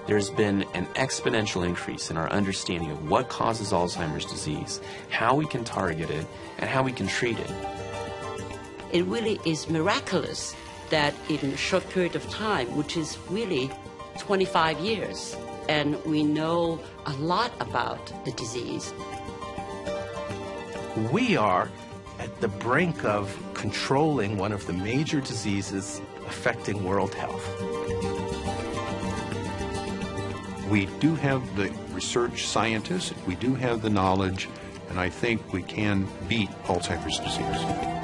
there's been an exponential increase in our understanding of what causes Alzheimer's disease, how we can target it, and how we can treat it. It really is miraculous that in a short period of time, which is really 25 years, and we know a lot about the disease. We are at the brink of controlling one of the major diseases affecting world health. We do have the research scientists, we do have the knowledge, and I think we can beat Alzheimer's disease.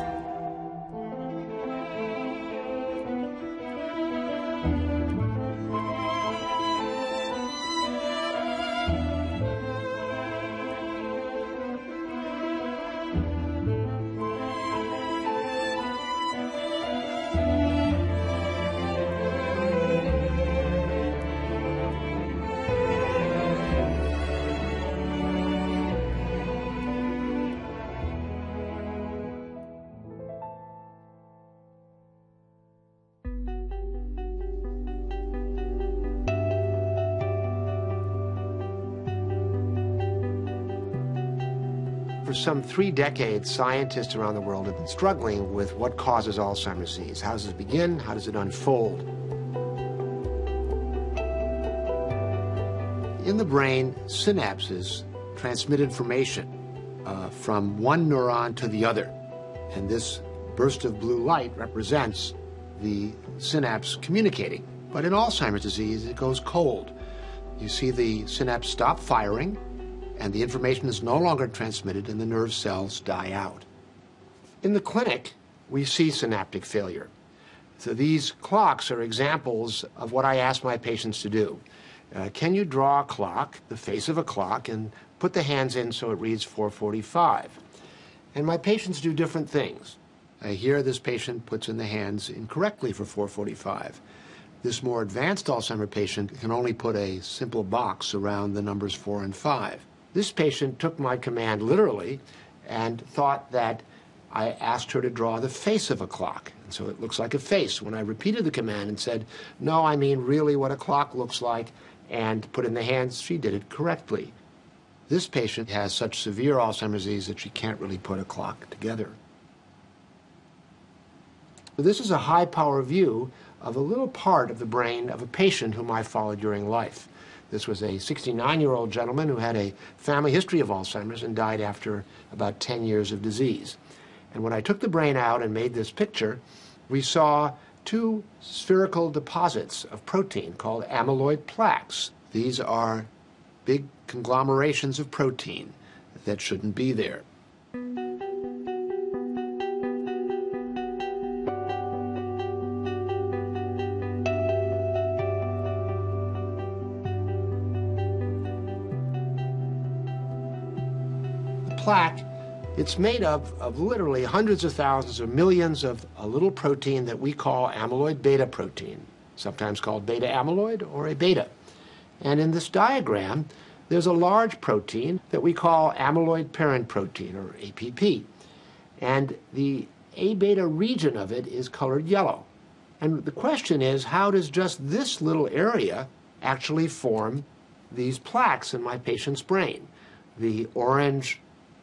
For some 3 decades, scientists around the world have been struggling with what causes Alzheimer's disease. How does it begin? How does it unfold? In the brain, synapses transmit information from one neuron to the other. And this burst of blue light represents the synapse communicating. But in Alzheimer's disease, it goes cold. You see the synapse stop firing, and the information is no longer transmitted and the nerve cells die out. In the clinic, we see synaptic failure. So these clocks are examples of what I ask my patients to do. Can you draw a clock, the face of a clock, and put the hands in so it reads 4:45? And my patients do different things. Here, this patient puts in the hands incorrectly for 4:45. This more advanced Alzheimer patient can only put a simple box around the numbers 4 and 5. This patient took my command literally and thought that I asked her to draw the face of a clock. And so it looks like a face. When I repeated the command and said, no, I mean really what a clock looks like, and put in the hands, she did it correctly. This patient has such severe Alzheimer's disease that she can't really put a clock together. This is a high-power view of a little part of the brain of a patient whom I followed during life. This was a 69-year-old gentleman who had a family history of Alzheimer's and died after about 10 years of disease. And when I took the brain out and made this picture, we saw 2 spherical deposits of protein called amyloid plaques. These are big conglomerations of protein that shouldn't be there. Plaque, it's made of literally hundreds of thousands or millions of a little protein that we call amyloid beta protein, sometimes called beta amyloid or A beta. And in this diagram, there's a large protein that we call amyloid parent protein, or APP. And the A beta region of it is colored yellow. And the question is, how does just this little area actually form these plaques in my patient's brain? The orange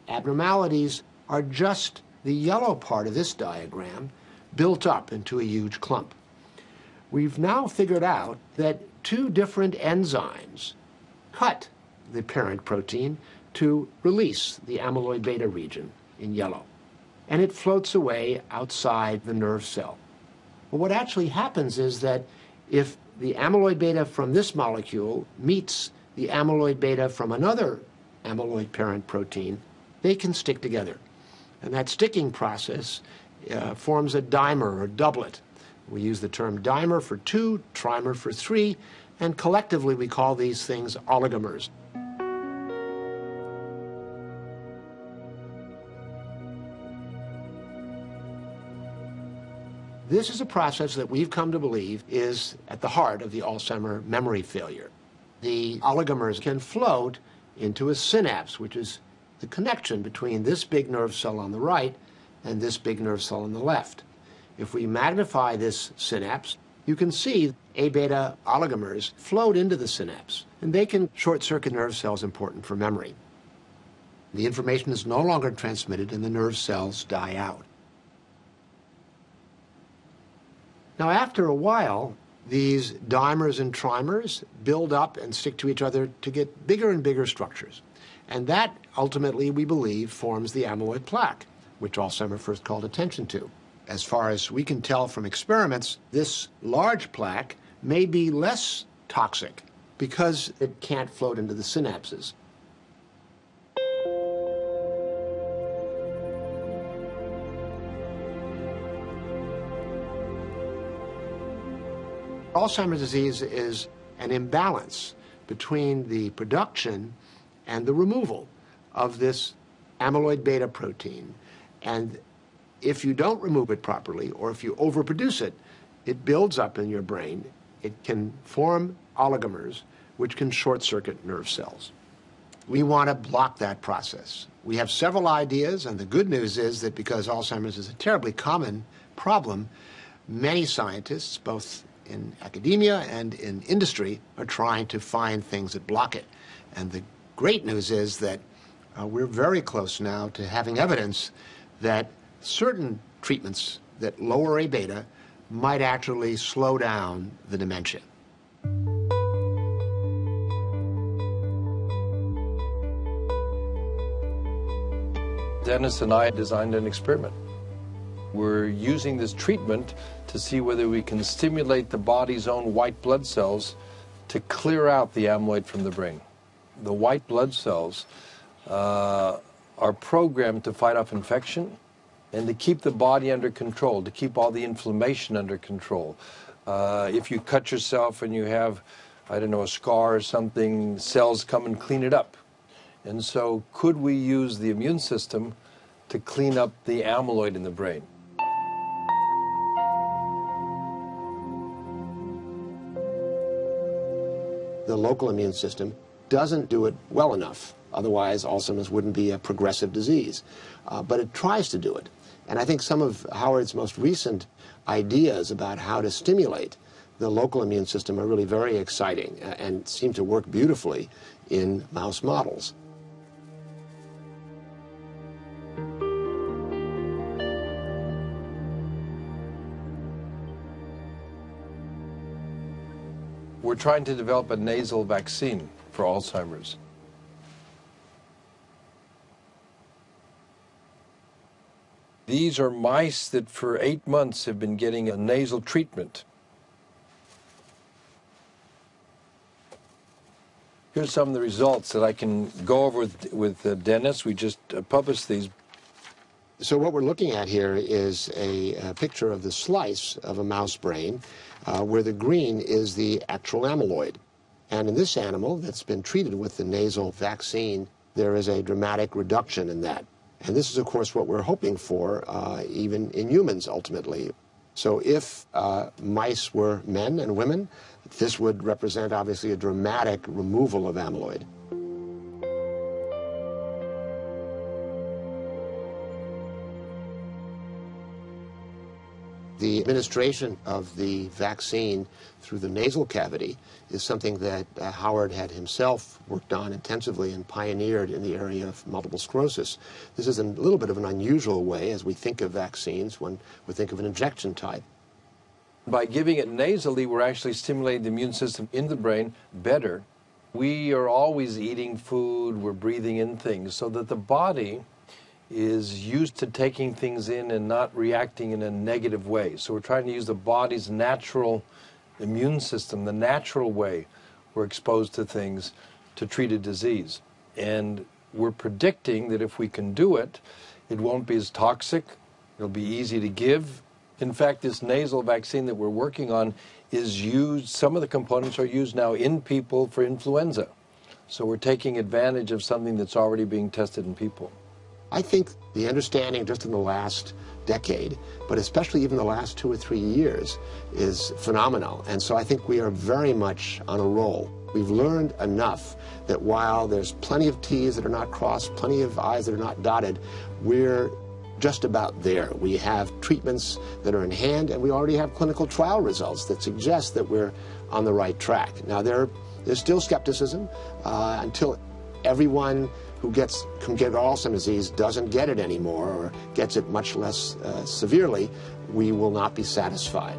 abnormalities are just the yellow part of this diagram built up into a huge clump. We've now figured out that 2 different enzymes cut the parent protein to release the amyloid beta region in yellow, and it floats away outside the nerve cell. Well, what actually happens is that if the amyloid beta from this molecule meets the amyloid beta from another amyloid parent protein, they can stick together. And that sticking process forms a dimer or doublet. We use the term dimer for 2, trimer for 3, and collectively we call these things oligomers. This is a process that we've come to believe is at the heart of the Alzheimer memory failure. The oligomers can float into a synapse, which is the connection between this big nerve cell on the right and this big nerve cell on the left. If we magnify this synapse, you can see A-beta oligomers float into the synapse, and they can short-circuit nerve cells important for memory. The information is no longer transmitted and the nerve cells die out. Now, after a while, these dimers and trimers build up and stick to each other to get bigger and bigger structures. And that, ultimately, we believe, forms the amyloid plaque, which Alzheimer first called attention to. As far as we can tell from experiments, this large plaque may be less toxic because it can't float into the synapses. Alzheimer's disease is an imbalance between the production and the removal of this amyloid beta protein. And if you don't remove it properly, or if you overproduce it, it builds up in your brain. It can form oligomers, which can short-circuit nerve cells. We want to block that process. We have several ideas, and the good news is that because Alzheimer's is a terribly common problem, many scientists, both in academia and in industry, are trying to find things that block it. And the great news is that we're very close now to having evidence that certain treatments that lower A-beta might actually slow down the dementia. Dennis and I designed an experiment. We're using this treatment to see whether we can stimulate the body's own white blood cells to clear out the amyloid from the brain. The white blood cells are programmed to fight off infection and to keep the body under control, to keep all the inflammation under control. If you cut yourself and you have, I don't know, a scar or something, cells come and clean it up. And so could we use the immune system to clean up the amyloid in the brain? The local immune system doesn't do it well enough. Otherwise, Alzheimer's wouldn't be a progressive disease. But it tries to do it. And I think some of Howard's most recent ideas about how to stimulate the local immune system are really very exciting and seem to work beautifully in mouse models. We're trying to develop a nasal vaccine for Alzheimer's. These are mice that for 8 months have been getting a nasal treatment. Here's some of the results that I can go over with Dennis. We just published these. So what we're looking at here is a picture of the slice of a mouse brain where the green is the actual amyloid. And in this animal that's been treated with the nasal vaccine, there is a dramatic reduction in that. And this is, of course, what we're hoping for even in humans, ultimately. So if mice were men and women, this would represent, obviously, a dramatic removal of amyloid. The administration of the vaccine through the nasal cavity is something that Howard had himself worked on intensively and pioneered in the area of multiple sclerosis. This is a little bit of an unusual way, as we think of vaccines, when we think of an injection type. By giving it nasally, we're actually stimulating the immune system in the brain better. We are always eating food, we're breathing in things, so that the body is used to taking things in and not reacting in a negative way. So we're trying to use the body's natural immune system, the natural way we're exposed to things to treat a disease. And we're predicting that if we can do it, it won't be as toxic, it'll be easy to give. In fact, this nasal vaccine that we're working on is used, some of the components are used now in people for influenza. So we're taking advantage of something that's already being tested in people. I think the understanding just in the last decade, but especially even the last 2 or 3 years, is phenomenal. And so I think we are very much on a roll. We've learned enough that while there's plenty of T's that are not crossed, plenty of I's that are not dotted, we're just about there. We have treatments that are in hand, and we already have clinical trial results that suggest that we're on the right track. Now, there's still skepticism until everyone who can get Alzheimer's disease doesn't get it anymore or gets it much less severely. We will not be satisfied.